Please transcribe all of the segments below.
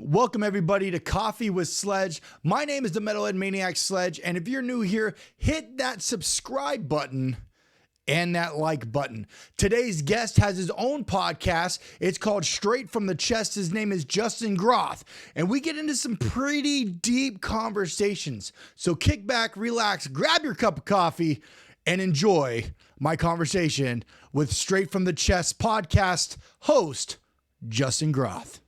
Welcome everybody to Coffee with Sledge. My name is the Metalhead Maniac Sledge, and if you're new here, hit that subscribe button and that like button. Today's guest has his own podcast. It's called Straight from the Chest. His name is Justin Groth, and we get into some pretty deep conversations. So kick back, relax, grab your cup of coffee, and enjoy my conversation with Straight from the Chest podcast host, Justin Groth.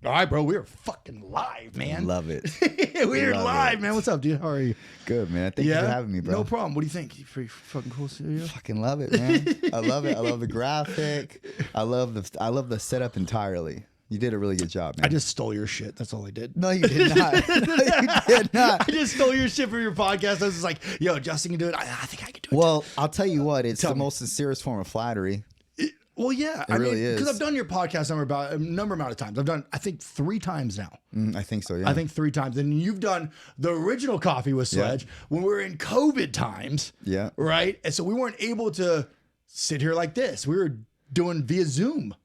All right, bro, we're fucking live, man. Love it. We're live, man. What's up, dude? How are you? Good, man. Thank you for having me, bro. No problem. What do you think? You pretty fucking cool studio? Fucking love it, man. I love it. I love the graphic. I love the setup entirely. You did a really good job, man. I just stole your shit. That's all I did. No, you did not. No, you did not. I just stole your shit for your podcast. I was just like, yo, Justin can do it. I think I can do it. Well, I'll tell you what. It's the most sincerest form of flattery. Well, yeah. It really is. Because I've done your podcast a number amount of times. I've done, I think, 3 times now. I think so, yeah. I think 3 times. And you've done the original Coffee with Sledge when we were in COVID times. Yeah. Right? And so we weren't able to sit here like this. We were doing via Zoom.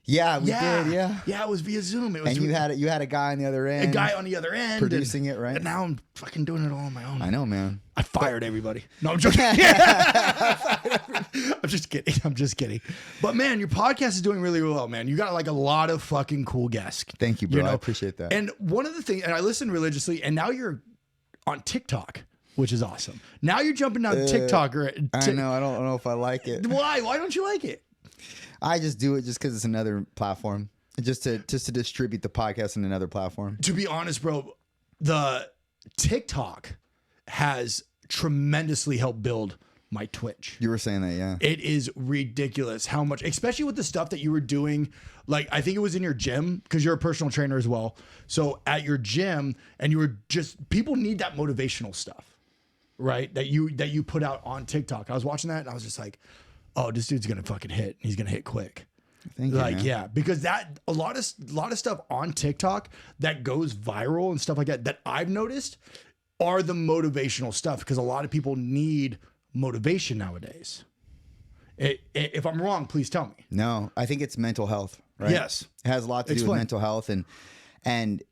Yeah, we did, yeah. Yeah, it was via Zoom. It was and you had a guy on the other end. a guy on the other end. Producing it, right? And now I'm fucking doing it all on my own. I know, man. I fired everybody. No, I'm joking. I'm just kidding. I'm just kidding. But man, your podcast is doing really well, man. You got like a lot of fucking cool guests. Thank you, bro. You know? I appreciate that. And one of the things, and I listen religiously, and now you're on TikTok, which is awesome. Now you're jumping down TikTok. I know. I don't know if I like it. Why? Why don't you like it? I just do it just because it's another platform. Just to distribute the podcast in another platform. To be honest, bro, the TikTok has tremendously helped build my Twitch. You were saying that, yeah. It is ridiculous how much, especially with the stuff that you were doing. Like, I think it was in your gym because you're a personal trainer as well. So at your gym, and you were just, people need that motivational stuff, right? That you put out on TikTok. I was watching that and I was just like, oh, this dude's going to fucking hit. He's going to hit quick. Thank you, man. Yeah, because that a lot of stuff on TikTok that goes viral and stuff like that I've noticed are the motivational stuff, because a lot of people need motivation nowadays. If I'm wrong, please tell me. No, I think it's mental health, right? Yes. It has a lot to do with mental health, and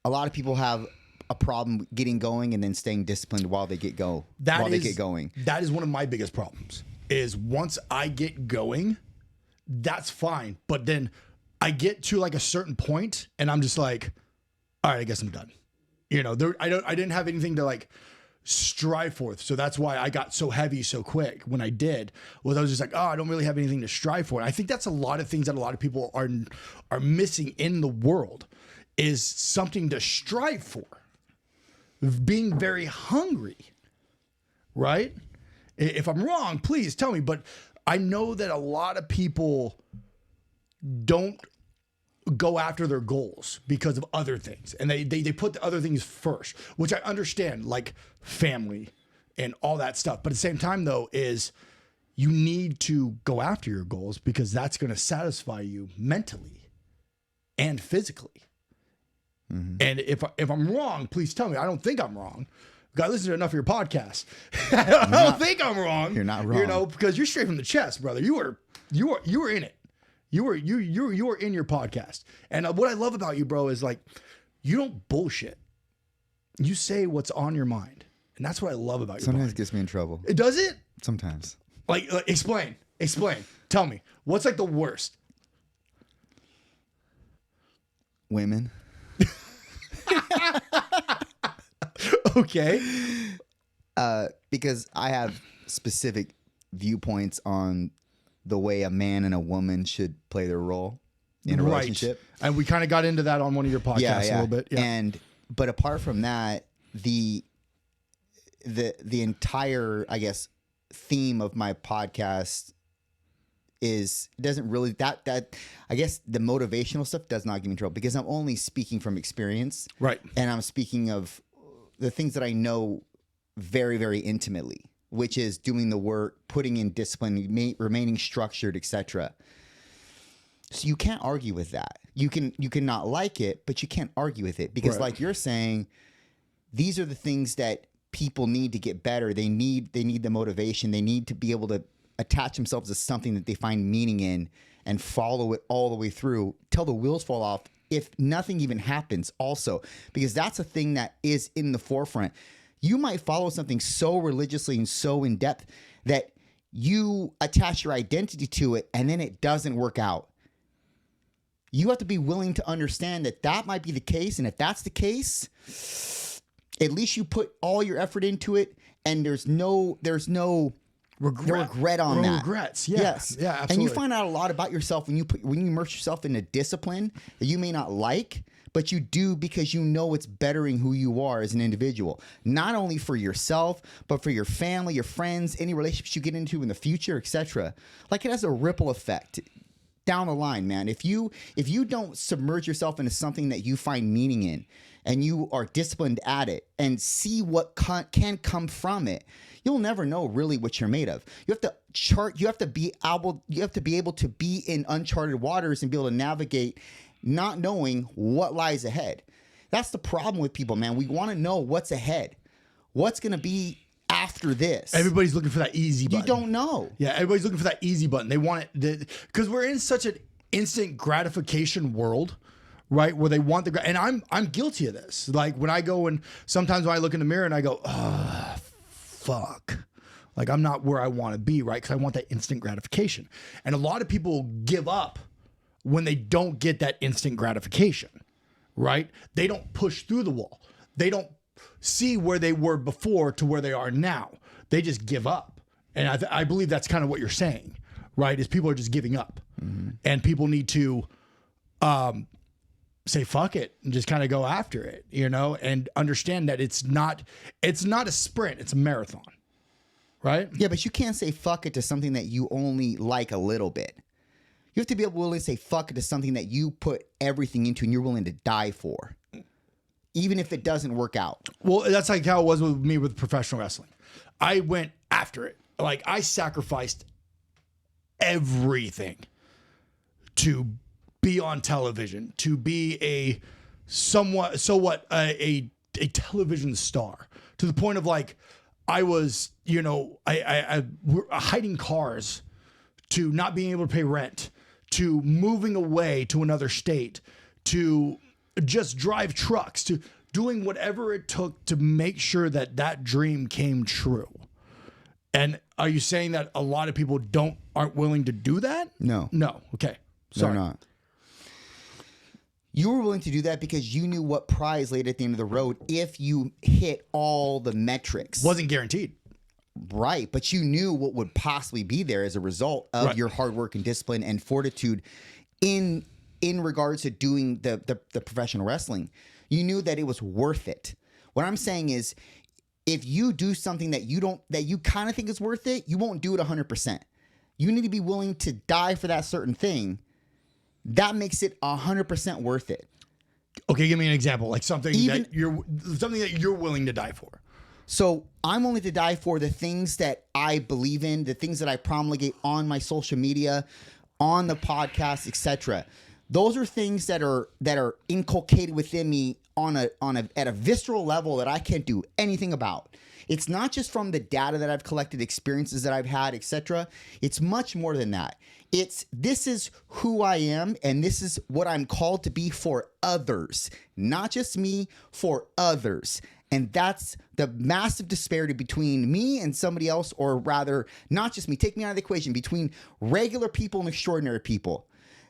a lot of people have a problem getting going and then staying disciplined while they get going. That is one of my biggest problems. Is once I get going, that's fine. But then I get to like a certain point and I'm just like, all right, I guess I'm done. You know, I didn't have anything to like strive for. So that's why I got so heavy so quick when I did. Was I was just like, oh, I don't really have anything to strive for. And I think that's a lot of things that a lot of people are missing in the world, is something to strive for. Being very hungry, right? If I'm wrong, please tell me. But I know that a lot of people don't go after their goals because of other things. And they put the other things first, which I understand, like family and all that stuff. But at the same time, though, is you need to go after your goals because that's going to satisfy you mentally and physically. Mm-hmm. And if I'm wrong, please tell me. I don't think I'm wrong. I listen to enough of your podcasts. I don't think I'm wrong. You're not wrong. You know, because you're straight from the chest, brother. You were in it. You were in your podcast. And what I love about you, bro, is like you don't bullshit. You say what's on your mind, and that's what I love about you. Sometimes it gets me in trouble. It does it. Sometimes. Like explain. Tell me what's like the worst. Women. Okay. Because I have specific viewpoints on the way a man and a woman should play their role in a relationship. And we kind of got into that on one of your podcasts a little bit. Yeah. But apart from that, the entire, I guess, theme of my podcast doesn't really that I guess the motivational stuff does not get me in trouble because I'm only speaking from experience. Right. And I'm speaking of the things that I know very, very intimately, which is doing the work, putting in discipline, remaining structured, etc. So you can't argue with that. You can not like it, but you can't argue with it because, like you're saying, these are the things that people need to get better. They need the motivation. They need to be able to attach themselves to something that they find meaning in and follow it all the way through till the wheels fall off, if nothing even happens also, because that's a thing that is in the forefront. You might follow something so religiously and so in depth that you attach your identity to it and then it doesn't work out. You have to be willing to understand that that might be the case. And if that's the case, at least you put all your effort into it and there's no regret on that. Regrets. Yeah. Yes. Yeah, absolutely. And you find out a lot about yourself when you immerse yourself in a discipline that you may not like, but you do because you know it's bettering who you are as an individual, not only for yourself, but for your family, your friends, any relationships you get into in the future, etc. Like, it has a ripple effect down the line, man. If you don't submerge yourself into something that you find meaning in and you are disciplined at it and see what can come from it, you'll never know really what you're made of. You have to chart, you have to be able to be in uncharted waters and be able to navigate not knowing what lies ahead. That's the problem with people, man. We want to know what's ahead. What's going to be after this? Everybody's looking for that easy button. You don't know. Yeah, everybody's looking for that easy button. They want it because we're in such an instant gratification world, right? Where they want the and I'm guilty of this. Like, when I go and sometimes when I look in the mirror and I go, oh, fuck. Like, I'm not where I want to be, right? Because I want that instant gratification. And a lot of people give up when they don't get that instant gratification, right? They don't push through the wall. They don't see where they were before to where they are now. They just give up. And I believe that's kind of what you're saying, right? Is people are just giving up. Mm-hmm. And people need to say, fuck it, and just kind of go after it, you know, and understand that it's not a sprint, it's a marathon, right? Yeah, but you can't say fuck it to something that you only like a little bit. You have to be willing to say fuck it to something that you put everything into and you're willing to die for, even if it doesn't work out. Well, that's like how it was with me with professional wrestling. I went after it. Like, I sacrificed everything to be on television, to be a television star, to the point of, like, I was, you know, I hiding cars, to not being able to pay rent, to moving away to another state, to just drive trucks, to doing whatever it took to make sure that that dream came true. And are you saying that a lot of people aren't willing to do that? No. Okay. Sorry. They're not. You were willing to do that because you knew what prize laid at the end of the road if you hit all the metrics. Wasn't guaranteed. Right, but you knew what would possibly be there as a result of your hard work and discipline and fortitude in regards to doing the professional wrestling. You knew that it was worth it. What I'm saying is, if you do something that you kind of think is worth it, you won't do it 100%. You need to be willing to die for that certain thing. That makes it 100% worth it. Okay, give me an example, like something that you're willing to die for. So I'm willing to die for the things that I believe in, the things that I promulgate on my social media, on the podcast, etc. Those are things that are inculcated within me at a visceral level that I can't do anything about. It's not just from the data that I've collected, experiences that I've had, etc. It's much more than that. This is who I am, and this is what I'm called to be for others, not just me, for others. And that's the massive disparity between me and somebody else, or rather, not just me, take me out of the equation, between regular people and extraordinary people.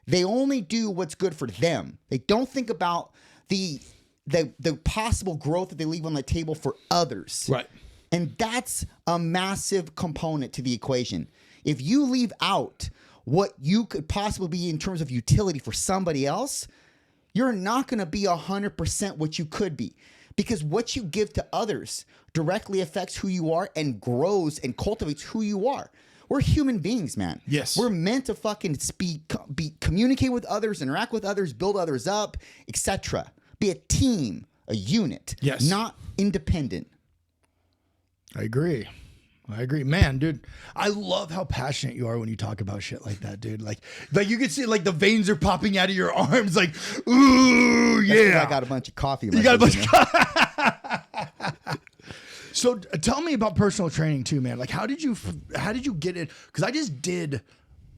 They only do what's good for them. They don't think about the possible growth that they leave on the table for others. Right. And that's a massive component to the equation. If you leave out what you could possibly be in terms of utility for somebody else, you're not going to be 100% what you could be. Because what you give to others directly affects who you are and grows and cultivates who you are. We're human beings, man. Yes. We're meant to fucking communicate with others, interact with others, build others up, etc. Be a team, a unit. Yes. Not independent. I agree. Man, dude, I love how passionate you are when you talk about shit like that, dude. Like you can see, like, the veins are popping out of your arms, like, ooh, yeah. I got a bunch of coffee. You got a bunch of coffee. So tell me about personal training too, man. Like, how did you get it? Because I just did,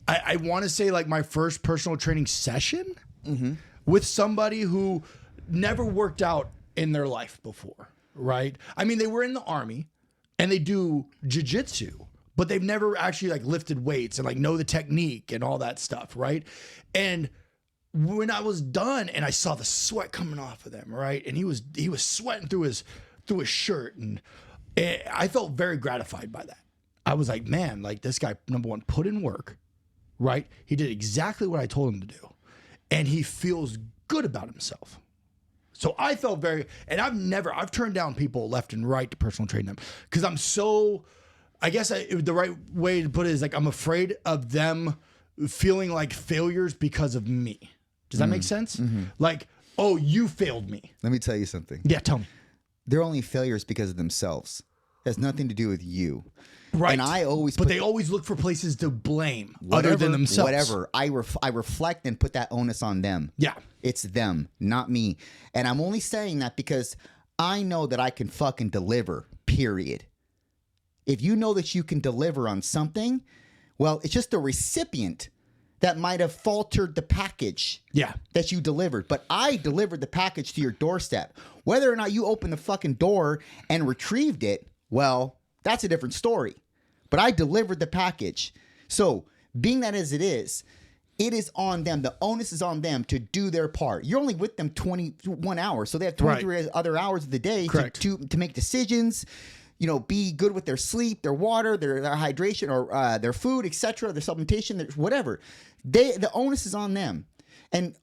I want to say like my first personal training session with somebody who never worked out in their life before, right? I mean, they were in the Army and they do jiu-jitsu, but they've never actually like lifted weights and like know the technique and all that stuff, right? And when I was done and I saw the sweat coming off of them, right? And he was sweating through his shirt, and I felt very gratified by that. I was like, man, like this guy, number one, put in work, right? He did exactly what I told him to do, and he feels good about himself. So I felt and I've turned down people left and right to personal train them because I'm so, I guess the right way to put it is like, I'm afraid of them feeling like failures because of me. Does that make sense? Mm-hmm. Like, oh, you failed me. Let me tell you something. Yeah, tell me. They're only failures because of themselves. It has nothing to do with you. Right. And I always they always look for places to blame other than themselves. Whatever. I reflect and put that onus on them. Yeah. It's them, not me. And I'm only saying that because I know that I can fucking deliver, period. If you know that you can deliver on something, well, it's just the recipient that might have faltered the package that you delivered. But I delivered the package to your doorstep. Whether or not you opened the fucking door and retrieved it, well, that's a different story. But I delivered the package. So being that as it is on them. The onus is on them to do their part. You're only with them 21 hours. So they have 23 other hours of the day to make decisions, be good with their sleep, their water, their hydration, or their food, etc., their supplementation, whatever. The onus is on them. And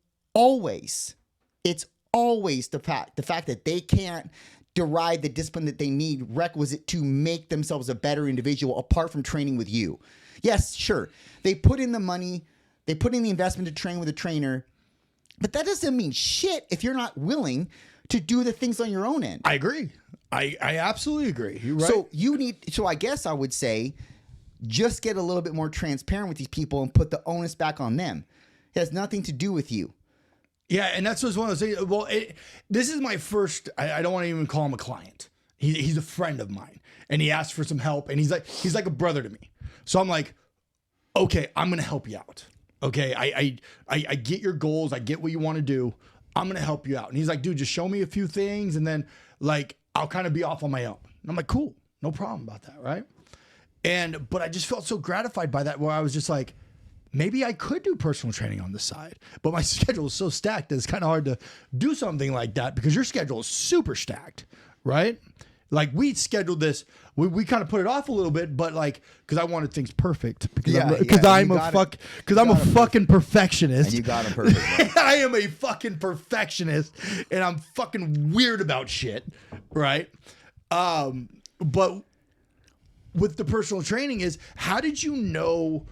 it's always the fact that they can't derive the discipline that they need requisite to make themselves a better individual apart from training with you. Yes, sure. They put in the money, they put in the investment to train with a trainer, but that doesn't mean shit if you're not willing to do the things on your own end. I agree. I absolutely agree. You're right. So I guess I would say just get a little bit more transparent with these people and put the onus back on them. It has nothing to do with you. Yeah, and that's what I was saying. Well, this is my first, I don't want to even call him a client. He's a friend of mine, and he asked for some help, and he's like a brother to me. So I'm like, okay, I'm going to help you out. Okay, I get your goals. I get what you want to do. I'm going to help you out. And he's like, dude, just show me a few things, and then like I'll kind of be off on my own. And I'm like, cool, no problem about that, right? But I just felt so gratified by that, where I was just like, maybe I could do personal training on the side, but my schedule is so stacked that it's kind of hard to do something like that because your schedule is super stacked, right? Like we scheduled this, we kind of put it off a little bit, but like, cause I wanted things perfect because I'm a fucking perfectionist. And you got it perfect. I am a fucking perfectionist and I'm fucking weird about shit. Right. But with the personal training is, how did you know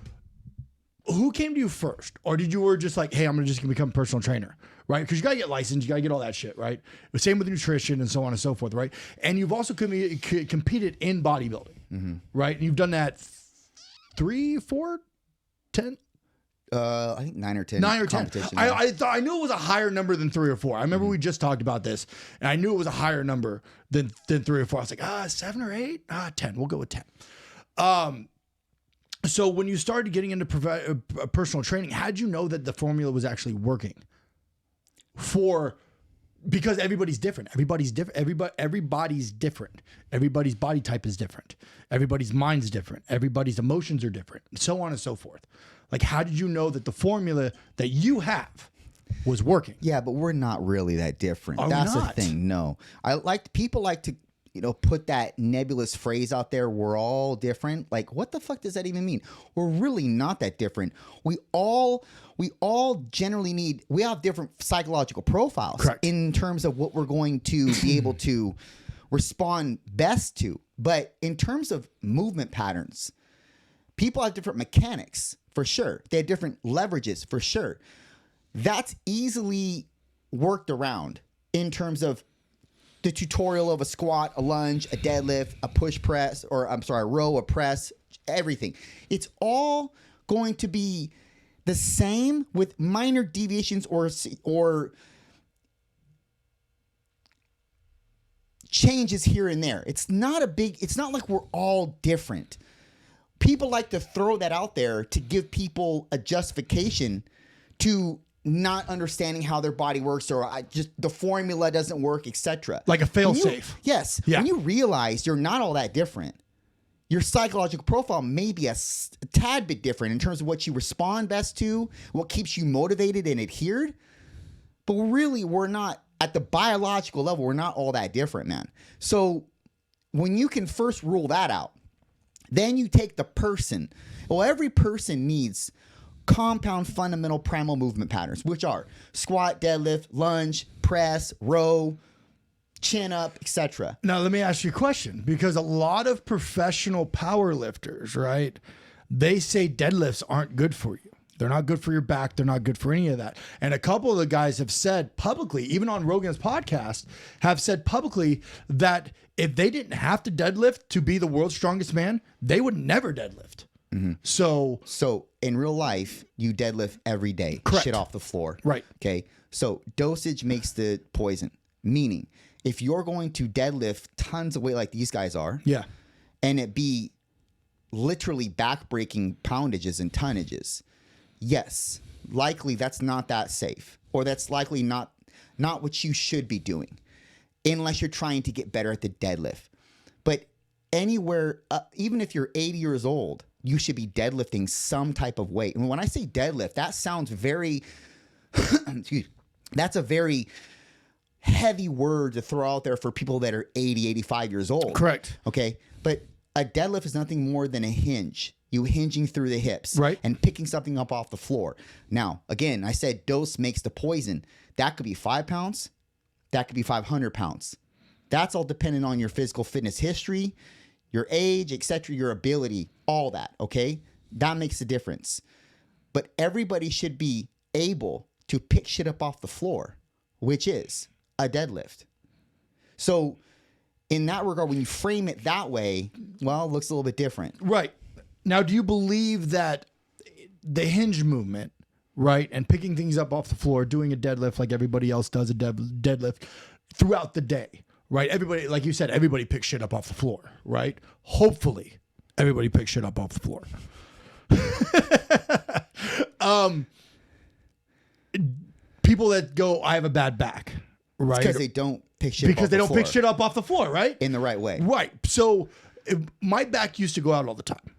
who came to you first? Or did you were just like, hey, I'm just gonna become a personal trainer, right? Because you gotta get licensed, you gotta get all that shit, right? The same with nutrition and so on and so forth, right? And you've also competed in bodybuilding, right? And you've done that 3, 4, 10? I think 9 or 10. 9 or 10. I knew it was a higher number than 3 or 4. I remember we just talked about this, and I knew it was a higher number than 3 or 4. I was like, 7 or 8? 10. We'll go with 10. So when you started getting into personal training, how'd you know that the formula was actually working? Because everybody's different. Everybody's different. Everybody's different. Everybody's body type is different. Everybody's mind's different. Everybody's emotions are different, and so on and so forth. Like, how did you know that the formula that you have was working? Yeah, but we're not really that different. Are That's we the not? thing. No, people like to put that nebulous phrase out there. We're all different. Like, what the fuck does that even mean? We're really not that different. We all generally we have different psychological profiles. Correct. In terms of what we're going to be able to respond best to. But in terms of movement patterns, people have different mechanics for sure. They have different leverages for sure. That's easily worked around in terms of the tutorial of a squat, a lunge, a deadlift, a push press, a row, a press, everything. It's all going to be the same with minor deviations or changes here and there. It's not like we're all different. People like to throw that out there to give people a justification to not understanding how their body works, or just the formula doesn't work, etc. Like a fail-safe. Yes. Yeah. When you realize you're not all that different, your psychological profile may be a tad bit different in terms of what you respond best to, what keeps you motivated and adhered. But really, we're not, at the biological level, we're not all that different, man. So when you can first rule that out, then you take the person. Well, every person needs compound fundamental primal movement patterns, which are squat, deadlift, lunge, press, row, chin up, etc. Now, let me ask you a question, because a lot of professional power lifters, right, they say deadlifts aren't good for you. They're not good for your back. They're not good for any of that. And a couple of the guys have said publicly, even on Rogan's podcast, have said publicly that if they didn't have to deadlift to be the world's strongest man, they would never deadlift. Mm-hmm. So in real life, you deadlift every day. Correct. Shit off the floor. Right. Okay. So dosage makes the poison. Meaning, if you're going to deadlift tons of weight like these guys are, yeah, and it be literally back-breaking poundages and tonnages, yes, likely that's not that safe, or that's likely not what you should be doing, unless you're trying to get better at the deadlift. But anywhere, even if you're 80 years old, you should be deadlifting some type of weight. And when I say deadlift, that sounds very, that's a very heavy word to throw out there for people that are 80, 85 years old. Correct. Okay. But a deadlift is nothing more than a hinge. You hinging through the hips, right, and picking something up off the floor. Now, again, I said dose makes the poison. That could be 5 pounds. That could be 500 pounds. That's all dependent on your physical fitness history, your age, etc., your ability, all that, okay? That makes a difference. But everybody should be able to pick shit up off the floor, which is a deadlift. So in that regard, when you frame it that way, well, it looks a little bit different. Right. Now, do you believe that the hinge movement, right, and picking things up off the floor, doing a deadlift like everybody else does a deadlift throughout the day, right? Everybody, like you said, everybody picks shit up off the floor, right? Hopefully, everybody picks shit up off the floor. People that go, I have a bad back, right? Because they don't pick shit up off the floor. Because they don't pick shit up off the floor, right? In the right way. Right. So my back used to go out all the time.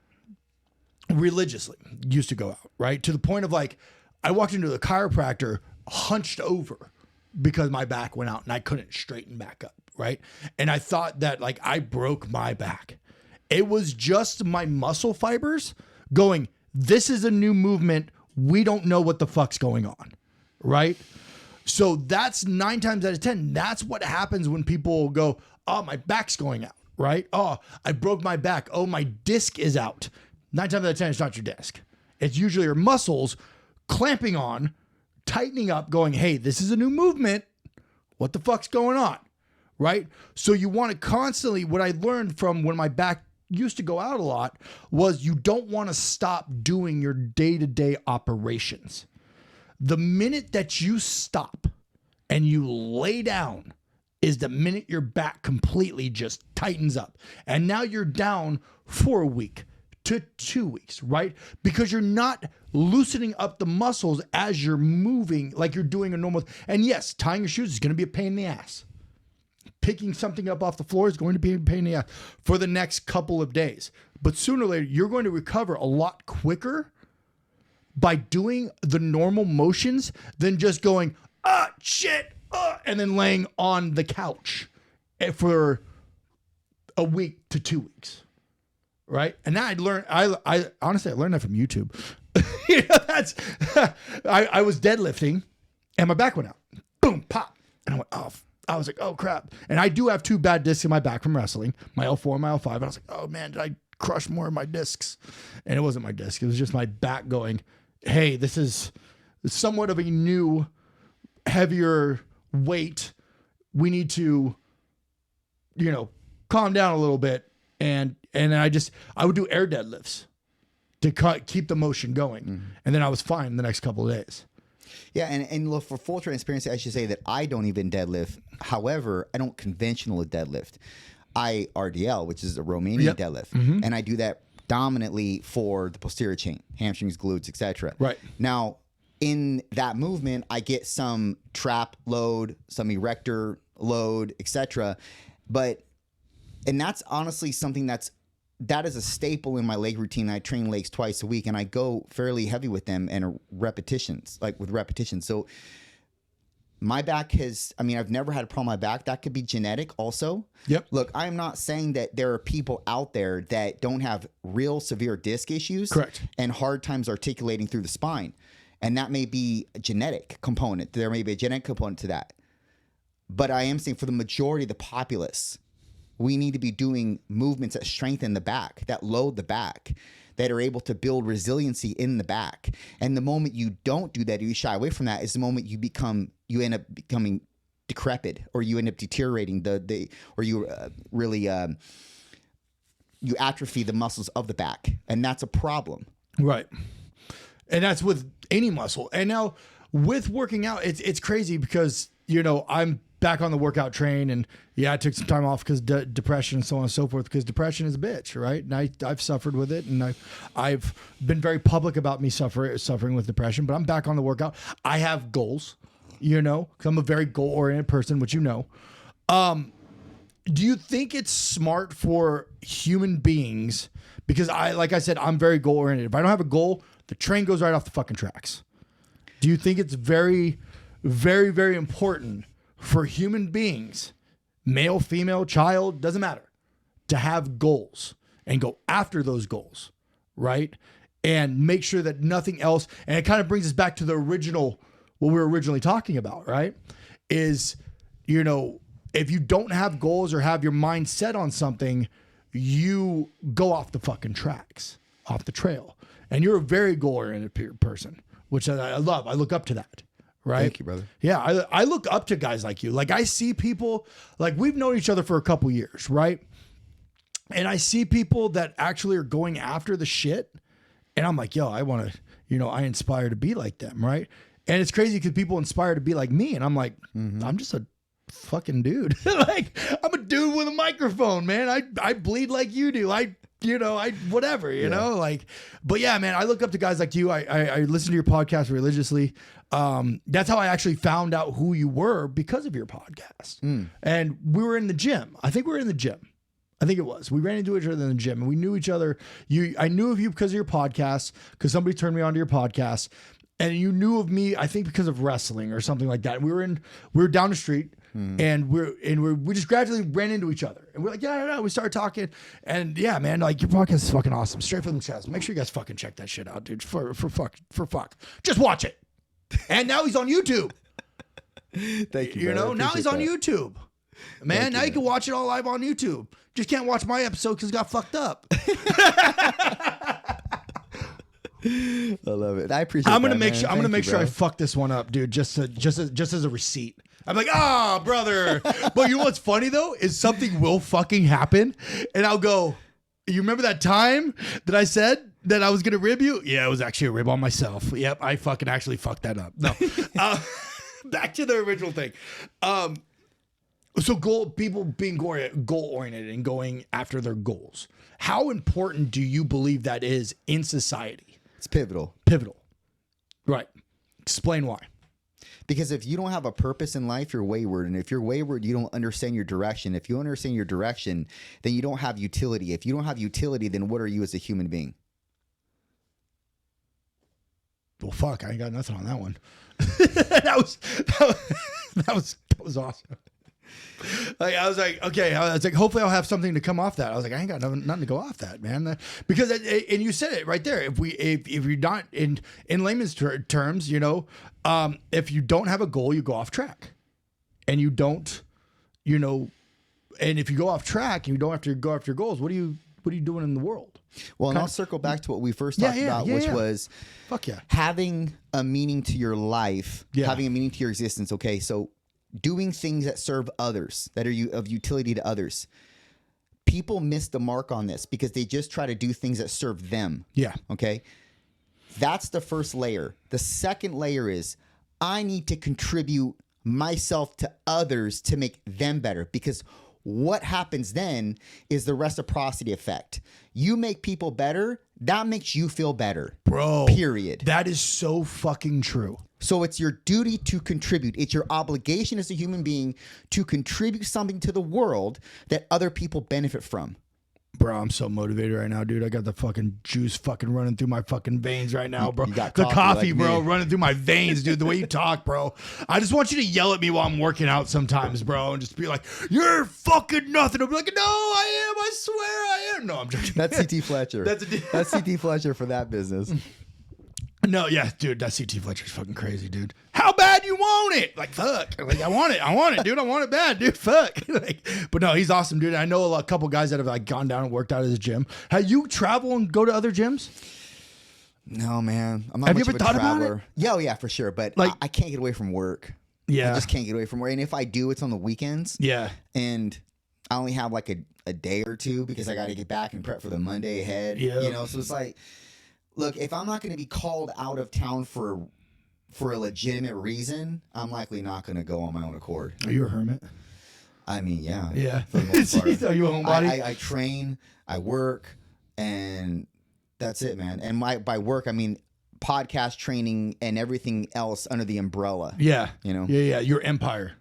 Religiously used to go out, right? To the point of like, I walked into the chiropractor hunched over because my back went out and I couldn't straighten back up, right? And I thought that like I broke my back. It was just my muscle fibers going, this is a new movement. We don't know what the fuck's going on, right? So that's 9 times out of 10. That's what happens when people go, oh, my back's going out, right? Oh, I broke my back. Oh, my disc is out. 9 times out of 10, it's not your disc. It's usually your muscles clamping on, tightening up, going, hey, this is a new movement. What the fuck's going on? Right? So you want to constantly, what I learned from when my back used to go out a lot was you don't want to stop doing your day-to-day operations. The minute that you stop and you lay down is the minute your back completely just tightens up. And now you're down for a week to 2 weeks, right? Because you're not loosening up the muscles as you're moving like you're doing a normal. And yes, tying your shoes is going to be a pain in the ass. Picking something up off the floor is going to be a pain in the ass for the next couple of days. But sooner or later, you're going to recover a lot quicker by doing the normal motions than just going, shit, and then laying on the couch for a week to 2 weeks. Right. And now I honestly learned that from YouTube. That's, I was deadlifting and my back went out. Boom, pop. And I went, oh, I was like, oh crap. And I do have 2 bad discs in my back from wrestling, my L4 and my L5. And I was like, oh man, did I crush more of my discs? And it wasn't my disc. It was just my back going, hey, this is somewhat of a new, heavier weight. We need to, calm down a little bit. And I would do air deadlifts to keep the motion going. Mm-hmm. And then I was fine the next couple of days. Yeah, and look, for full transparency, I should say that I don't even deadlift. However, I don't conventional deadlift. I RDL, which is a Romanian deadlift, and I do that dominantly for the posterior chain, hamstrings, glutes, etc. Right. Now, in that movement, I get some trap load, some erector load, etc. And that's honestly something that is a staple in my leg routine. I train legs twice a week, and I go fairly heavy with them and repetitions. So my back I've never had a problem with my back. That could be genetic also. Yep. Look, I'm not saying that there are people out there that don't have real severe disc issues. Correct. And hard times articulating through the spine. And that may be a genetic component. There may be a genetic component to that. But I am saying for the majority of the populace, we need to be doing movements that strengthen the back, that load the back, that are able to build resiliency in the back. And the moment you don't do that, or you shy away from that, is the moment you end up becoming decrepit, or you end up deteriorating or you you atrophy the muscles of the back. And that's a problem. Right. And that's with any muscle. And now with working out, it's crazy because, I'm back on the workout train, and I took some time off because depression and so on and so forth, because depression is a bitch, right? And I've suffered with it, and I've been very public about me suffering with depression, but I'm back on the workout. I have goals, because I'm a very goal-oriented person, which do you think it's smart for human beings? Because like I said, I'm very goal-oriented. If I don't have a goal, the train goes right off the fucking tracks. Do you think it's very, very, very important for human beings, male, female, child, doesn't matter, to have goals and go after those goals, right? And make sure that nothing else, and it kind of brings us back to the original, what we were originally talking about, right? Is, if you don't have goals or have your mind set on something, you go off the fucking tracks, off the trail. And you're a very goal-oriented person, which I love. I look up to that. Right. Thank you, brother. Yeah. I look up to guys like you. Like, I see people, like, we've known each other for a couple years, right? And I see people that actually are going after the shit. And I'm like, yo, I want to, I aspire to be like them. Right. And it's crazy because people inspire to be like me. And I'm like, I'm just a fucking dude. Like, I'm a dude with a microphone, man. I bleed like you do. Whatever, know, like, but yeah, man, I look up to guys like you. I listen to your podcast religiously. That's how I actually found out who you were, because of your podcast. And we were in the gym. I think we were in the gym. I think it was. We ran into each other in the gym, and we knew each other. I knew of you because of your podcast, because somebody turned me on to your podcast, and you knew of me, I think, because of wrestling or something like that. We were down the street. And we just gradually ran into each other, and we're like, yeah. We started talking, and yeah, man, like, your podcast is fucking awesome, straight from the chest. Make sure you guys fucking check that shit out, dude. For fuck, just watch it. And now he's on YouTube. Thank you. Now he's on YouTube, man. Now you can watch it all live on YouTube. Just can't watch my episode because it got fucked up. I love it. I appreciate. I'm gonna make sure I fuck this one up, dude. Just as a receipt. I'm like, brother. But you know what's funny though is something will fucking happen, and I'll go, you remember that time that I said that I was gonna rib you? Yeah, it was actually a rib on myself. Yep, I fucking actually fucked that up. No, back to the original thing. So people being goal oriented and going after their goals. How important do you believe that is in society? It's pivotal. Pivotal. Right. Explain why. Because if you don't have a purpose in life, you're wayward. And if you're wayward, you don't understand your direction. If you understand your direction, then you don't have utility. If you don't have utility, then what are you as a human being? Well, fuck, I ain't got nothing on that one. that was awesome. Like, I was like, okay. I was like, hopefully I'll have something to come off that. I was like, I ain't got nothing to go off that, man. Because and you said it right there. If you're not in layman's terms, if you don't have a goal, you go off track, and you don't, and if you go off track and you don't have to go after your goals, what are you doing in the world? Well, and I'll circle back to what we first talked about, which was having a meaning to your life, having a meaning to your existence. Okay, so doing things that serve others, that are of utility to others. People miss the mark on this because they just try to do things that serve them. Yeah. Okay. That's the first layer. The second layer is, I need to contribute myself to others to make them better, because what happens then is the reciprocity effect. You make people better, that makes you feel better. Bro. Period. That is so fucking true. So it's your duty to contribute. It's your obligation as a human being to contribute something to the world that other people benefit from. Bro, I'm so motivated right now, dude. I got the fucking juice fucking running through my fucking veins right now, bro. You got the coffee, like bro, me. running through my veins, dude. The way you talk, bro. I just want you to yell at me while I'm working out sometimes, bro, and just be like, "You're fucking nothing." I'll be like, "No, I am. I swear I am." No, I'm joking. That's CT Fletcher. That's CT Fletcher for that business. No, yeah, dude, that CT Fletcher's fucking crazy, dude. How bad you want it? Like, fuck. Like, I want it, dude. I want it bad, dude. Fuck. Like, but no, he's awesome, dude. I know a couple guys that have like gone down and worked out at his gym. Have you travel and go to other gyms? No, man. I'm not Have much you ever of a thought traveler. about it? Yeah, oh, yeah, for sure. But Like- I can't get away from work. Yeah. I just can't get away from work. And if I do, it's on the weekends. Yeah. And I only have like a day or two because I got to get back and prep for the Monday ahead. Yeah. You know, so it's like, look, if I'm not going to be called out of town for a legitimate reason, I'm likely not going to go on my own accord. Are you a hermit? I mean, yeah. Yeah. For the most part. Are you a homebody? I train, I work, and that's it, man. And by work, I mean podcast training and everything else under the umbrella. Yeah. You know? Yeah. Your empire.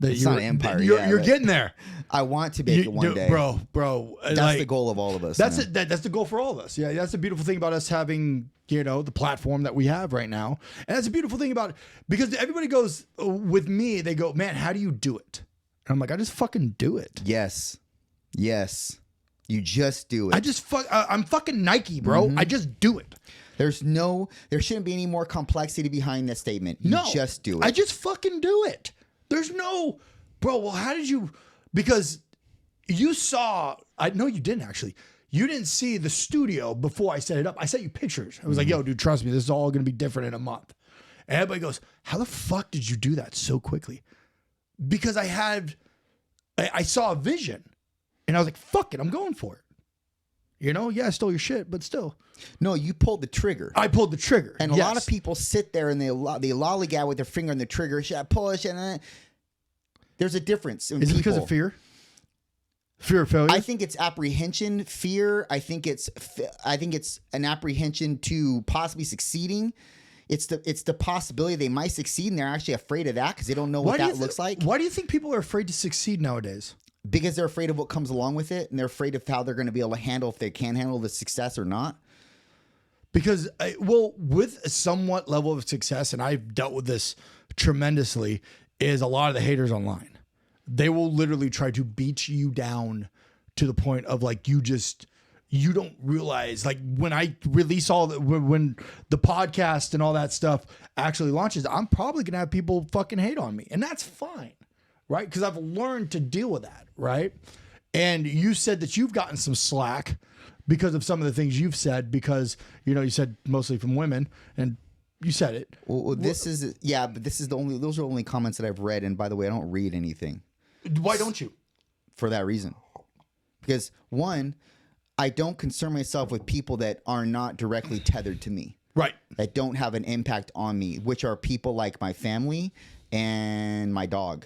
It's not an empire. You're but getting there. I want to make it one day. Bro. That's like, the goal of all of us. That's you know? it. That's the goal for all of us. Yeah, that's the beautiful thing about us having, you know, the platform that we have right now, and that's a beautiful thing about it, because everybody goes with me. They go, "Man, how do you do it?" And I'm like, "I just fucking do it." Yes. You just do it. I'm fucking Nike, bro. I just do it. There shouldn't be any more complexity behind that statement. You just do it. I just fucking do it. There's no, bro. Well, how did you? Because you saw. I know you didn't actually. You didn't see the studio before I set it up. I sent you pictures. I was like, "Yo, dude, trust me. This is all going to be different in a month." And everybody goes, "How the fuck did you do that so quickly?" Because I saw a vision, and I was like, "Fuck it, I'm going for it." You know, yeah, I stole your shit, but still. No, you pulled the trigger. I pulled the trigger. And a lot of people sit there and they lollygag with their finger on the trigger. Should I push? And then there's a difference in Is it people. because of fear? Fear of failure? I think it's apprehension, fear. I think it's an apprehension to possibly succeeding. It's the possibility they might succeed, and they're actually afraid of that because they don't know what that looks like. Why do you think people are afraid to succeed nowadays? Because they're afraid of what comes along with it, and they're afraid of how they're going to be able to handle, if they can handle the success or not. Because, with a somewhat level of success, and I've dealt with this tremendously, is a lot of the haters online. They will literally try to beat you down to the point of like, you don't realize, like when I release when the podcast and all that stuff actually launches, I'm probably going to have people fucking hate on me, and that's fine. Right? Because I've learned to deal with that, right? And you said that you've gotten some slack because of some of the things you've said, because, you know, you said mostly from women, and you said it. Well, but this is those are only comments that I've read. And by the way, I don't read anything. Why don't you? For that reason. Because one, I don't concern myself with people that are not directly tethered to me. Right. That don't have an impact on me, which are people like my family and my dog.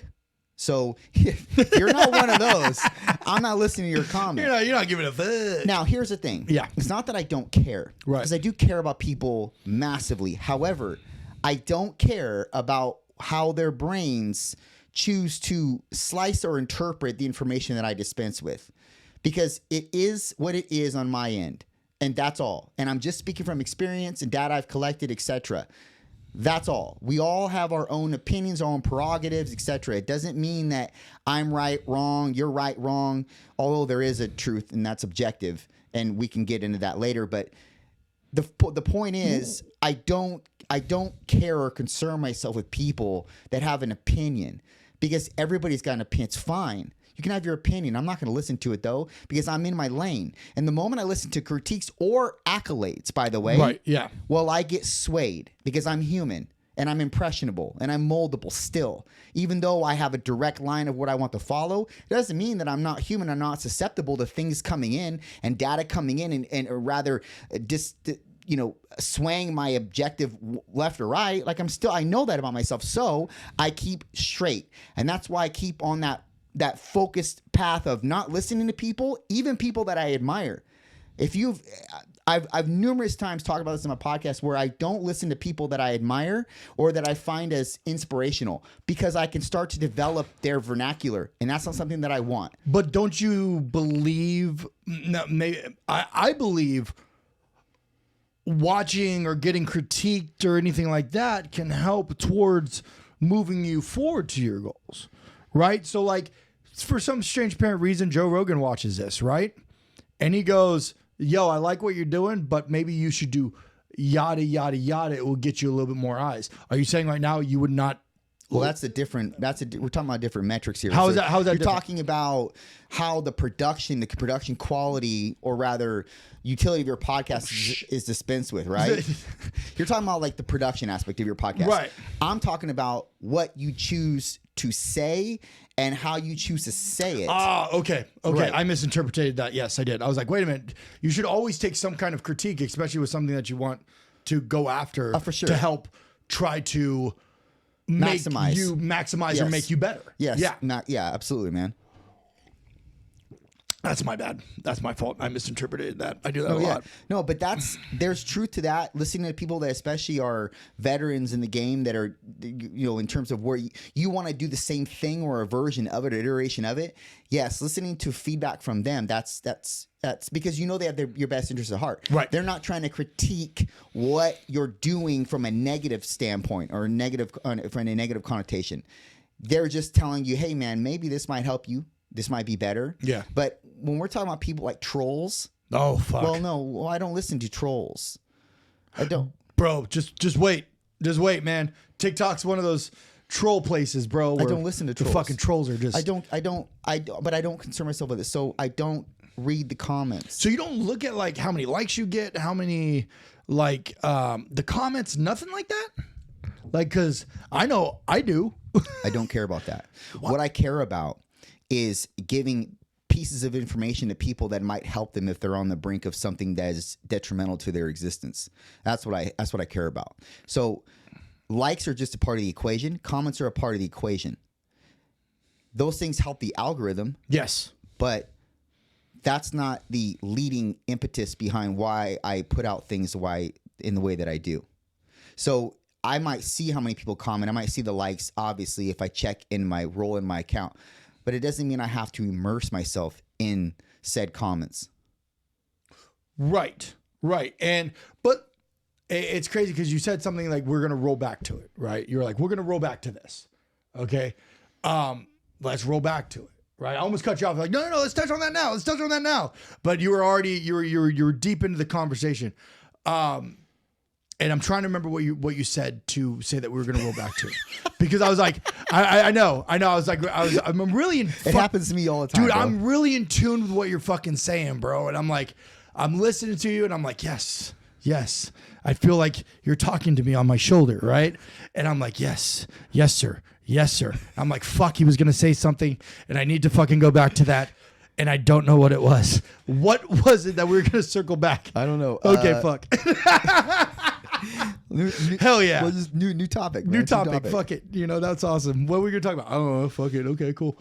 So if you're not one of those, I'm not listening to your comment. You're not giving a fuck. Now, here's the thing. Yeah. It's not that I don't care. Right. Because I do care about people massively. However, I don't care about how their brains choose to slice or interpret the information that I dispense with. Because it is what it is on my end. And that's all. And I'm just speaking from experience and data I've collected, etc. That's all. We all have our own opinions, our own prerogatives, etc. It doesn't mean that I'm right, wrong, you're right, wrong, although there is a truth and that's objective, and we can get into that later. But the point is, I don't care or concern myself with people that have an opinion, because everybody's got an opinion. It's fine. You can have your opinion. I'm not going to listen to it, though, because I'm in my lane. And the moment I listen to critiques or accolades, by the way, right, yeah. Well, I get swayed because I'm human and I'm impressionable and I'm moldable still. Even though I have a direct line of what I want to follow, it doesn't mean that I'm not human. I'm not susceptible to things coming in and data coming in and rather swaying my objective left or right. Like I know that about myself. So I keep straight. And that's why I keep on that focused path of not listening to people, even people that I admire. I've numerous times talked about this in my podcast where I don't listen to people that I admire or that I find as inspirational because I can start to develop their vernacular, and that's not something that I want. But don't you believe? No, maybe I believe watching or getting critiqued or anything like that can help towards moving you forward to your goals, right? So, like, for some strange apparent reason, Joe Rogan watches this, right? And he goes, yo, I like what you're doing, but maybe you should do yada, yada, yada. It will get you a little bit more eyes. Are you saying right now you would not? Well, we're talking about different metrics here. How is that You're different? talking about how the production quality, or rather utility of your podcast is dispensed with, right? You're talking about like the production aspect of your podcast. Right. I'm talking about what you choose to say and how you choose to say it. Okay. Right. I misinterpreted that. Yes, I did. I was like, wait a minute. You should always take some kind of critique, especially with something that you want to go after for sure. to help try to maximize Yes. or make you better. Yes. Yeah. Absolutely, man. That's my bad. That's my fault. I misinterpreted that. I do that a lot. No, but there's truth to that. Listening to people that especially are veterans in the game that are, in terms of where you want to do the same thing or a version of it, or iteration of it. Yes, listening to feedback from them. That's because they have your best interest at heart. Right. They're not trying to critique what you're doing from a negative standpoint or from a negative connotation. They're just telling you, hey man, maybe this might help you. This might be better. Yeah. But when we're talking about people like trolls. Oh, fuck. Well, no. Well, I don't listen to trolls. I don't. Bro, just wait. Just wait, man. TikTok's one of those troll places, bro. I don't listen to trolls. The fucking trolls are just... But I don't concern myself with it. So I don't read the comments. So you don't look at like how many likes you get, how many, like, the comments, nothing like that? Like, because I know I do. I don't care about that. What I care about is giving pieces of information to people that might help them if they're on the brink of something that is detrimental to their existence. That's what I care about. So likes are just a part of the equation. Comments are a part of the equation. Those things help the algorithm. Yes. But that's not the leading impetus behind why I put out things in the way that I do. So I might see how many people comment. I might see the likes, obviously, if I check in my role in my account. But it doesn't mean I have to immerse myself in said comments. Right. But it's crazy because you said something like, we're going to roll back to it, right? You're like, we're going to roll back to this. Okay. Let's roll back to it. Right. I almost cut you off. Like, no, let's touch on that now. But you were already, you were deep into the conversation. And I'm trying to remember what you said to say that we were going to roll back to, because I was like, I know. I was like, I'm really in. It happens to me all the time, dude. bro. I'm really in tune with what you're fucking saying, bro. And I'm like, I'm listening to you, and I'm like, yes. I feel like you're talking to me on my shoulder, right? And I'm like, yes, sir. I'm like, fuck, he was going to say something, and I need to fucking go back to that. And I don't know what it was. What was it that we were going to circle back? I don't know. Okay, fuck. Hell yeah. Well, just new topic. Man. New topic. Fuck it. That's awesome. What were we going to talk about? I don't know. Fuck it. Okay, cool.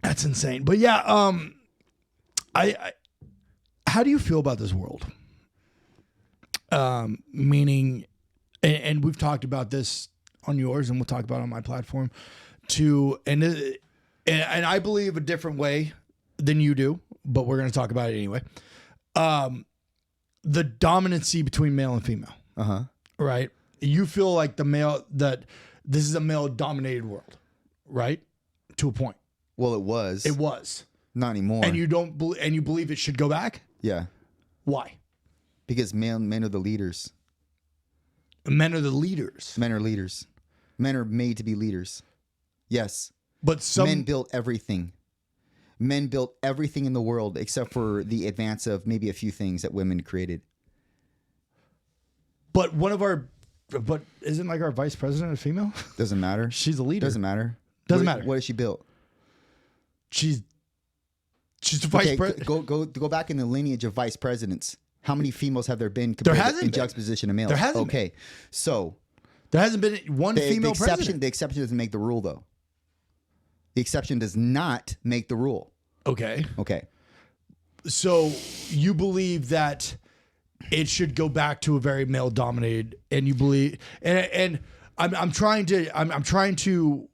That's insane. But yeah, I how do you feel about this world? Meaning, and we've talked about this on yours, and we'll talk about it on my platform too. And I believe a different way than you do, but we're going to talk about it anyway. The dominancy between male and female. Right? You feel like that this is a male dominated world, right? To a point. Well, it was. It was. Not anymore. And you believe it should go back? Yeah. Why? Because men are the leaders. Men are the leaders. Men are leaders. Men are made to be leaders. Yes. But men built everything. Men built everything in the world except for the advance of maybe a few things that women created. But isn't like our vice president a female? Doesn't matter. She's a leader. Doesn't matter. Doesn't matter. What has she built? She's the vice president. Go back in the lineage of vice presidents. How many females have there been There hasn't in been. juxtaposition to males? There hasn't okay. been. So there hasn't been one female president. The exception doesn't make the rule, though. The exception does not make the rule. Okay. Okay. So you believe that it should go back to a very male dominated, and you believe, and I'm trying to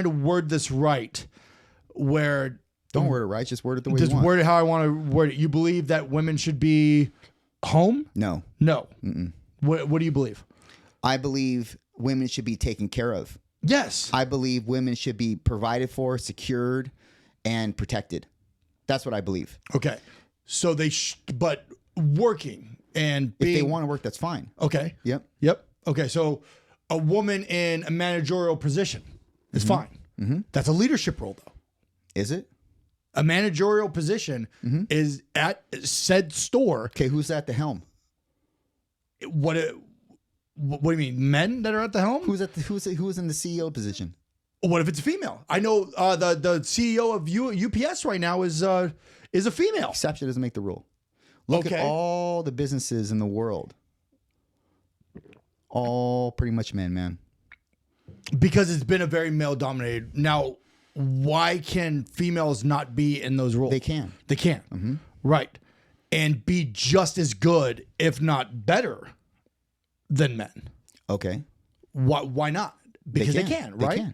word this right, where don't word it right, just word it the way you just want. word it how I want to word it. You believe that women should be home? No. What do you believe? I believe women should be taken care of. Yes. I believe women should be provided for, secured, and protected. That's what I believe. Okay. So but working and being, if they want to work, that's fine. Okay. Yep. Okay. So a woman in a managerial position is fine. Mm-hmm. That's a leadership role, though. Is it? A managerial position is at said store. Okay. Who's at the helm? What do you mean? Men that are at the helm? Who's in the CEO position? What if it's a female? I know the CEO of UPS right now is a female. Exception doesn't make the rule. Look at all the businesses in the world. All pretty much men, man. Because it's been a very male dominated. Now, why can females not be in those roles? They can. They can. Mm-hmm. Right. And be just as good, if not better, than men. Okay. Why not? Because they can, right? They can.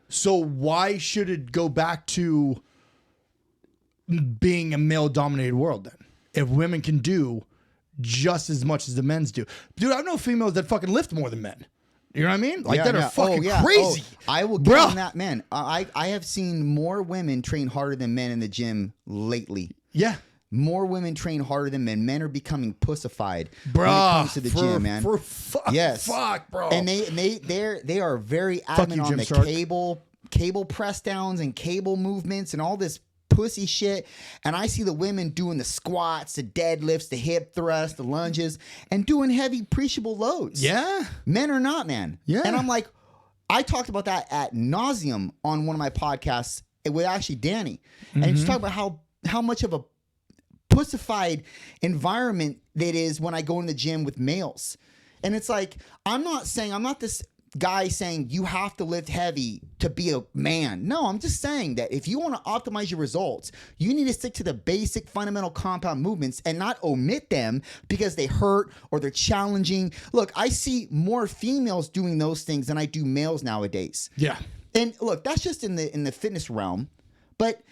So why should it go back to being a male-dominated world then? If women can do just as much as the men's do. Dude, I know females that fucking lift more than men. You know what I mean? Like that are fucking crazy. I will give them that, man. I have seen more women train harder than men in the gym lately. Yeah. More women train harder than men. Men are becoming pussified when it comes to the gym, man. Fuck, bro. And they are very adamant on the cable press downs and cable movements and all this pussy shit. And I see the women doing the squats, the deadlifts, the hip thrusts, the lunges, and doing heavy appreciable loads. Yeah. Men are not, man. Yeah. And I'm like, I talked about that at nauseum on one of my podcasts with actually Danny. And he's talking about how much of a pussified environment that is when I go in the gym with males. And it's like, I'm not this guy saying you have to lift heavy to be a man. No, I'm just saying that if you want to optimize your results, you need to stick to the basic fundamental compound movements and not omit them because they hurt or they're challenging. Look, I see more females doing those things than I do males nowadays. Yeah. And look, that's just in the fitness realm. But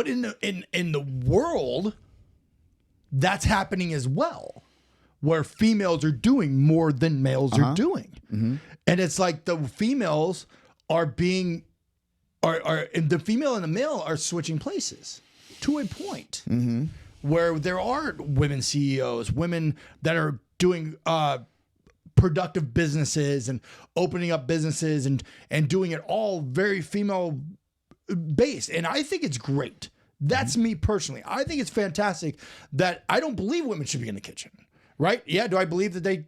in the world, that's happening as well, where females are doing more than males are doing. Mm-hmm. And it's like the females and the female and the male are switching places to a point where there are women CEOs, women that are doing productive businesses and opening up businesses and doing it all very female based. And I think it's great. That's me personally. I think it's fantastic that I don't believe women should be in the kitchen, right? Yeah. Do I believe that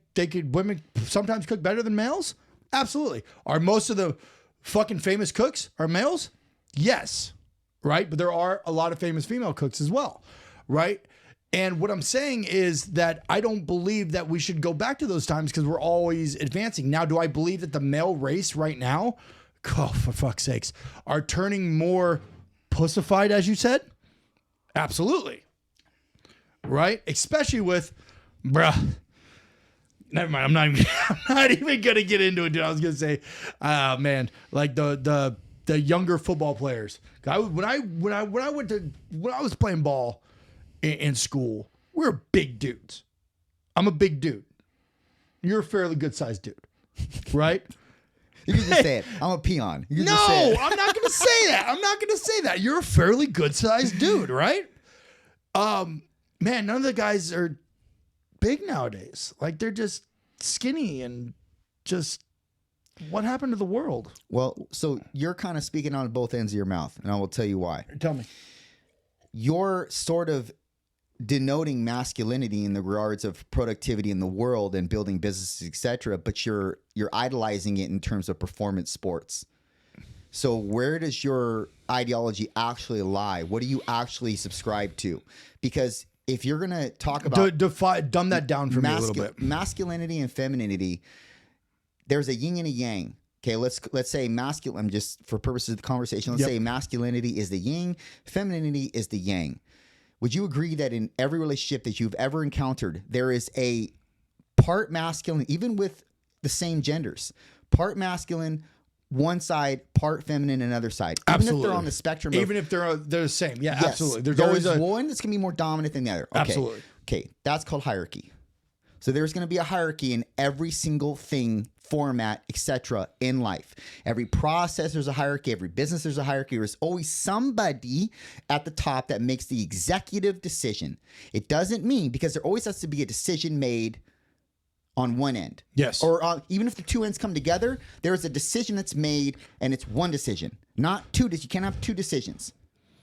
women sometimes cook better than males? Absolutely. Are most of the fucking famous cooks are males? Yes. Right. But there are a lot of famous female cooks as well. Right. And what I'm saying is that I don't believe that we should go back to those times because we're always advancing. Now, do I believe that the male race right now, oh, for fuck's sakes, are turning more pussified, as you said? Absolutely. Right? Especially with, bruh. Never mind. I'm not even gonna get into it, dude. I was gonna say, man, like the younger football players. When I was playing ball in school, we were big dudes. I'm a big dude. You're a fairly good sized dude, right? You can just say it. I'm a peon. I'm not going to say that. I'm not going to say that. You're a fairly good-sized dude, right? Man, none of the guys are big nowadays. Like, they're just skinny and just, what happened to the world? Well, so you're kind of speaking on both ends of your mouth, and I will tell you why. Tell me. You're sort of denoting masculinity in the regards of productivity in the world and building businesses, etc., but you're idolizing it in terms of performance sports. So where does your ideology actually lie? What do you actually subscribe to? Because if you're going to talk about dumb that down for me a little bit. Masculinity and femininity, there's a yin and a yang. Okay, let's say masculine. I'm just for purposes of the conversation. Let's say masculinity is the yin, femininity is the yang. Would you agree that in every relationship that you've ever encountered, there is a part masculine, even with the same genders, part masculine, one side, part feminine, another side. Even Absolutely. if they're on the spectrum. Even if they're the same. Yeah, yes, absolutely. There's always one that's going to be more dominant than the other. Okay. Absolutely. Okay, that's called hierarchy. So there's going to be a hierarchy in every single thing, format, etc. in life. Every process there's a hierarchy. Every business there's a hierarchy. There's always somebody at the top that makes the executive decision. It doesn't mean, because there always has to be a decision made on one end. Yes. Or even if the two ends come together, there is a decision that's made and it's one decision, not two. You can't have two decisions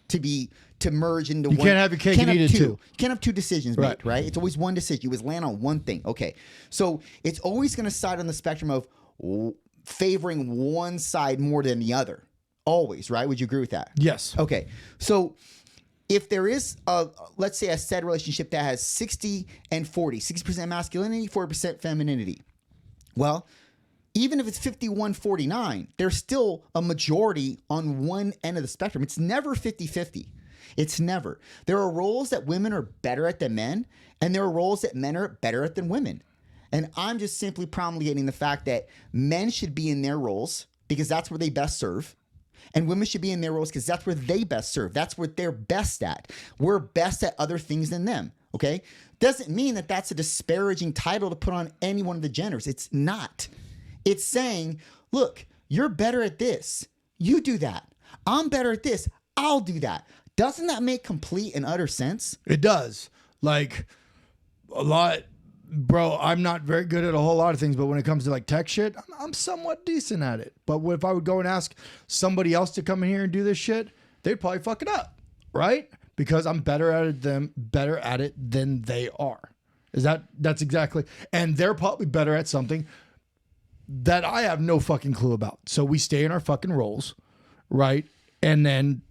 to merge into one. You can't have your cake and eat it too. You can't have two decisions made, right? It's always one decision. You always land on one thing. Okay. So it's always going to side on the spectrum of favoring one side more than the other. Always, right? Would you agree with that? Yes. Okay. So if there is let's say a said relationship that has 60 and 40, 60% masculinity, 40% femininity. Well, even if it's 51-49, there's still a majority on one end of the spectrum. It's never 50-50. It's never. There are roles that women are better at than men, and there are roles that men are better at than women. And I'm just simply promulgating the fact that men should be in their roles because that's where they best serve. And women should be in their roles because that's where they best serve. That's what they're best at. We're best at other things than them. Okay? Doesn't mean that that's a disparaging title to put on any one of the genders. It's not. It's saying, look, you're better at this. You do that. I'm better at this. I'll do that. Doesn't that make complete and utter sense? It does. Like a lot, bro, I'm not very good at a whole lot of things, but when it comes to like tech shit, I'm somewhat decent at it. But if I would go and ask somebody else to come in here and do this shit, they'd probably fuck it up, right? Because I'm better at it than they are. That's exactly, and they're probably better at something that I have no fucking clue about. So we stay in our fucking roles, right? And then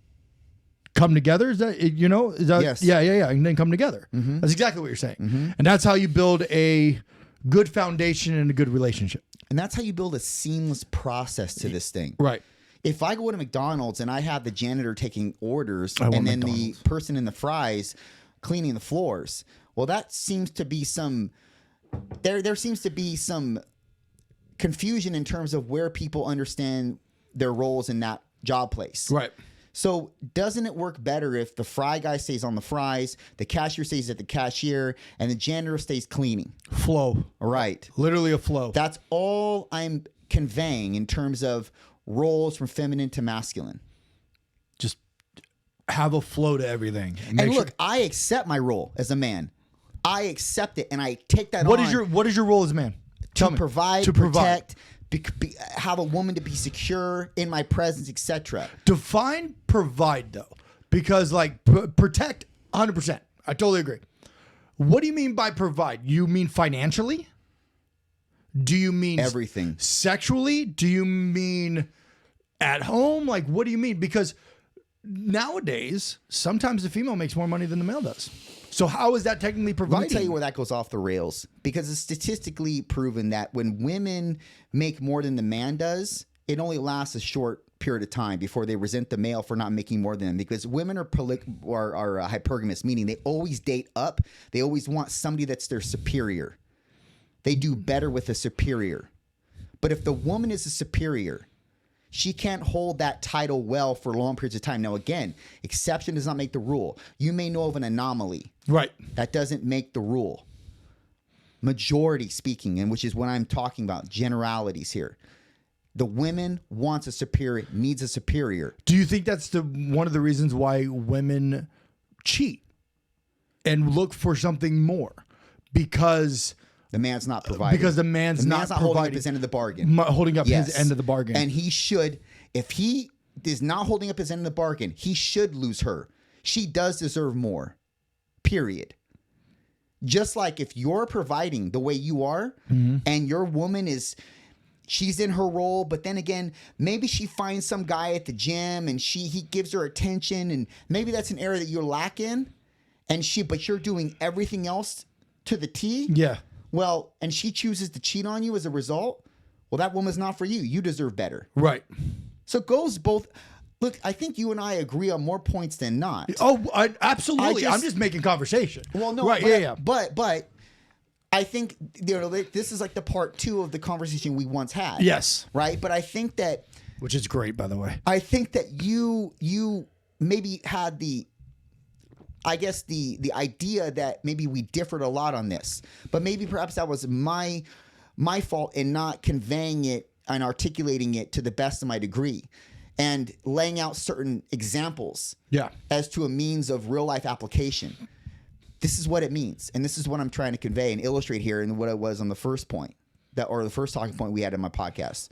come together. Is that, you know? Is that, yes. Yeah. And then come together. Mm-hmm. That's exactly what you're saying. Mm-hmm. And that's how you build a good foundation and a good relationship. And that's how you build a seamless process to this thing. Right. If I go to McDonald's and I have the janitor taking orders and then the person in the fries cleaning the floors, well, that seems to be there seems to be some confusion in terms of where people understand their roles in that job place. Right. So doesn't it work better if the fry guy stays on the fries, the cashier stays at the cashier, and the janitor stays cleaning? Flow. All right. Literally a flow. That's all I'm conveying in terms of roles from feminine to masculine. Just have a flow to everything. And look, I accept my role as a man. I accept it, and I take that on. What is your role as a man? To provide, protect, have a woman to be secure in my presence, etc. Define provide though, because like protect 100%. I totally agree. What do you mean by provide? You mean financially? Do you mean everything? Sexually? Do you mean at home? Like, what do you mean? Because nowadays, sometimes the female makes more money than the male does. So how is that technically providing? Let me tell you where that goes off the rails. Because it's statistically proven that when women make more than the man does, it only lasts a short period of time before they resent the male for not making more than them. Because women are hypergamous, meaning they always date up. They always want somebody that's their superior. They do better with a superior. But if the woman is a superior, she can't hold that title well for long periods of time. Now, again, exception does not make the rule. You may know of an anomaly. Right. That doesn't make the rule. Majority speaking, and which is what I'm talking about, generalities here. The women wants a superior, needs a superior. Do you think that's one of the reasons why women cheat and look for something more? Because the man's not providing. Because the man's not holding up his end of the bargain. Holding up his end of the bargain. And he should, if he is not holding up his end of the bargain, he should lose her. She does deserve more. Period. Just like if you're providing the way you are, and your woman she's in her role, but then again, maybe she finds some guy at the gym and he gives her attention, and maybe that's an area that you're lacking. but you're doing everything else to the T. Yeah. Well, and she chooses to cheat on you as a result. Well, that woman's not for you. You deserve better. Right. So it goes both. Look, I think you and I agree on more points than not. Oh, absolutely. I'm just making conversation. Well, no, right? But I think this is like the part 2 of the conversation we once had. Yes. Right. But I think that, which is great, by the way. I think that you maybe had the idea that maybe we differed a lot on this, but maybe perhaps that was my fault in not conveying it and articulating it to the best of my degree and laying out certain examples as to a means of real life application. This is what it means. And this is what I'm trying to convey and illustrate here and what it was on the first point or the first talking point we had in my podcast.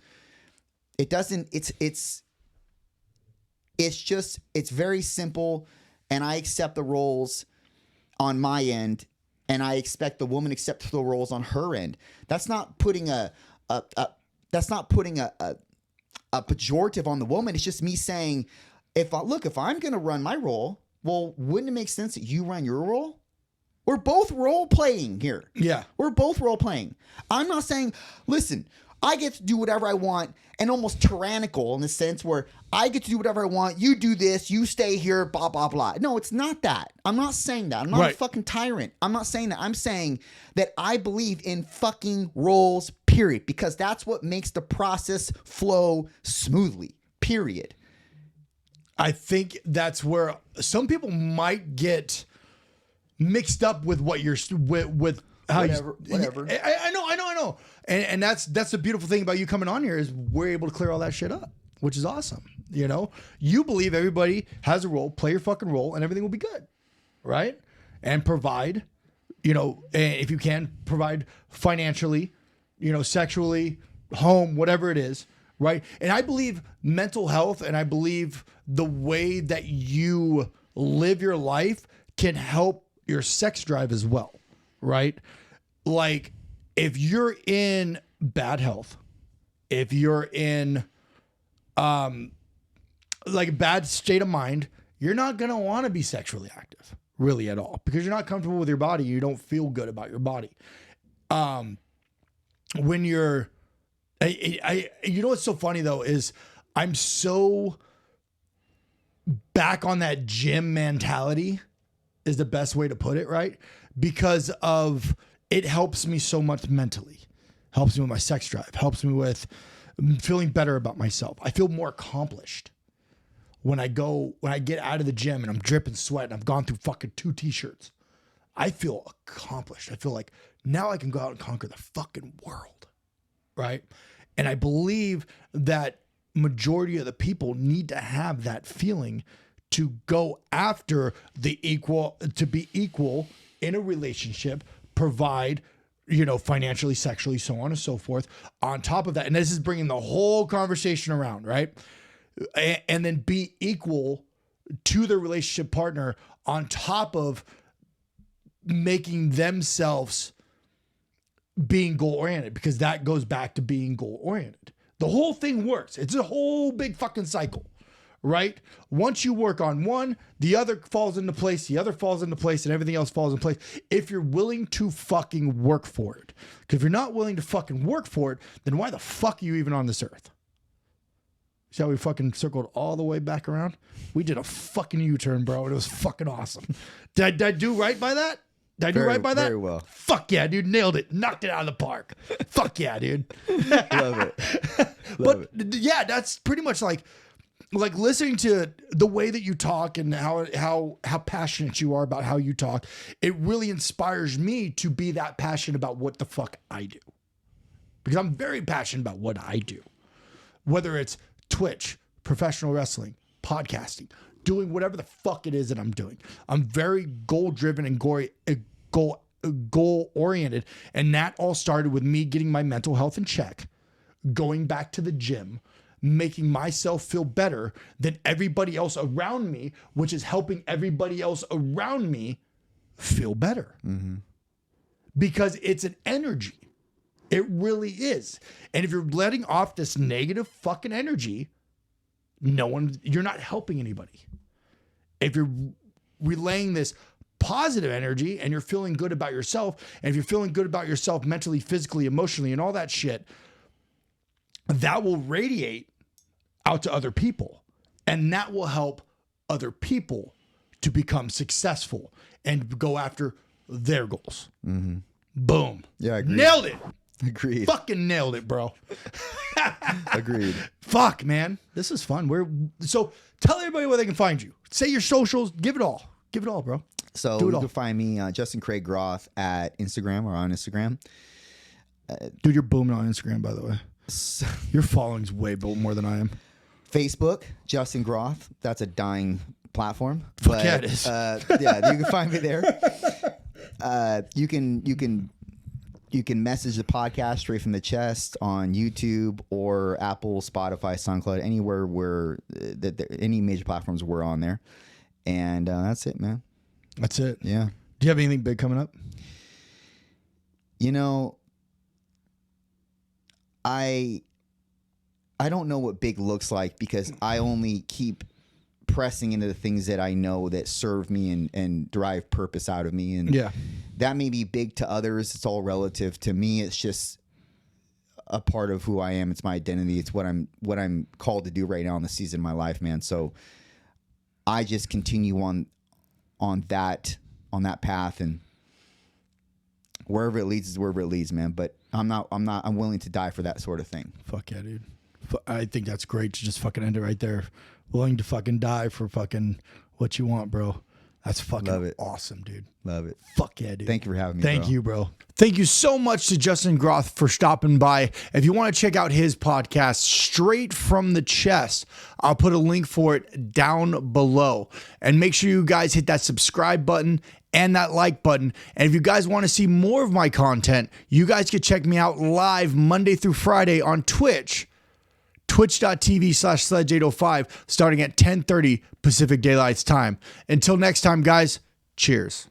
It's very simple, and I accept the roles on my end, and I expect the woman accept the roles on her end. That's not putting a pejorative on the woman. It's just me saying, if I'm going to run my role, well, wouldn't it make sense that you run your role? We're both role playing here. Yeah. We're both role playing. I'm not saying, listen, I get to do whatever I want, and almost tyrannical in the sense where I get to do whatever I want. You do this, you stay here, blah, blah, blah. No, it's not that. I'm not saying that. I'm not a fucking tyrant. I'm not saying that. I'm saying that I believe in fucking roles, period, because that's what makes the process flow smoothly, period. I think that's where some people might get mixed up with what you're with how whatever. I know. And that's the beautiful thing about you coming on here is we're able to clear all that shit up, which is awesome. You know, you believe everybody has a role, play your fucking role, and everything will be good, right? And provide, if you can provide financially, sexually, home, whatever it is, right? And I believe mental health, and I believe the way that you live your life can help your sex drive as well, right? Like, if you're in bad health, if you're in like a bad state of mind, you're not going to want to be sexually active really at all because you're not comfortable with your body. You don't feel good about your body. When you're, what's so funny though, is I'm so back on that gym mentality is the best way to put it, right? Because of it helps me so much mentally, helps me with my sex drive, helps me with feeling better about myself. I feel more accomplished when I get out of the gym and I'm dripping sweat and I've gone through fucking 2 t-shirts. I feel accomplished. I feel like now I can go out and conquer the fucking world, right? And I believe that majority of the people need to have that feeling to go after to be equal in a relationship, provide, financially, sexually, so on and so forth. On top of that, and this is bringing the whole conversation around, right? And then be equal to the relationship partner on top of making themselves being goal-oriented, because that goes back to being goal-oriented. The whole thing works. It's a whole big fucking cycle, right? Once you work on one, the other falls into place, the other falls into place, and everything else falls in place if you're willing to fucking work for it. Because if you're not willing to fucking work for it, then why the fuck are you even on this earth? See how we fucking circled all the way back around? We did a fucking U-turn, bro, and it was fucking awesome. Did I do right by that? Did I do right by that? Very well. Fuck yeah, dude. Nailed it. Knocked it out of the park. Fuck yeah, dude. Love it. Yeah, that's pretty much like listening to the way that you talk and how passionate you are about how you talk. It really inspires me to be that passionate about what the fuck I do. Because I'm very passionate about what I do. Whether it's Twitch, professional wrestling, podcasting, doing whatever the fuck it is that I'm doing. I'm very goal-driven and goal-oriented. And that all started with me getting my mental health in check, going back to the gym, making myself feel better than everybody else around me, which is helping everybody else around me feel better. Mm-hmm. Because it's an energy. It really is. And if you're letting off this negative fucking energy, you're not helping anybody. If you're relaying this positive energy and you're feeling good about yourself, and if you're feeling good about yourself mentally, physically, emotionally, and all that shit, that will radiate out to other people. And that will help other people to become successful and go after their goals. Mm-hmm. Boom. Yeah, agreed. Nailed it. Agreed. Fucking nailed it, bro. Agreed. Fuck, man. This is fun. So tell everybody where they can find you. Say your socials. Give it all. Give it all, bro. So you can find me, Justin Craig Groth, at Instagram or on Instagram. Dude, you're booming on Instagram, by the way. Your following's way more than I am. Facebook, Justin Groth. That's a dying platform. Fuck yeah, it is. Yeah, you can find me there. You can message the podcast straight from the chest on YouTube or Apple, Spotify, SoundCloud, anywhere where any major platforms we're on there. And that's it, man. That's it. Yeah. Do you have anything big coming up? You know, I don't know what big looks like because I only keep pressing into the things that I know that serve me and derive purpose out of me. And that may be big to others. It's all relative. To me, it's just a part of who I am. It's my identity. It's what I'm called to do right now in the season of my life, man. So I just continue on that path, and wherever it leads is wherever it leads, man. But I'm willing to die for that sort of thing. Fuck yeah, dude. I think that's great to just fucking end it right there. Willing to fucking die for fucking what you want, bro. That's fucking awesome, dude. Love it. Fuck yeah, dude. Thank you for having me. Thank you, bro. Thank you so much to Justin Groth for stopping by. If you want to check out his podcast, Straight from the Chest, I'll put a link for it down below. And make sure you guys hit that subscribe button and that like button. And if you guys want to see more of my content, you guys can check me out live Monday through Friday on Twitch. Twitch.tv/Sledge805 starting at 10:30 Pacific Daylight Time. Until next time, guys, cheers.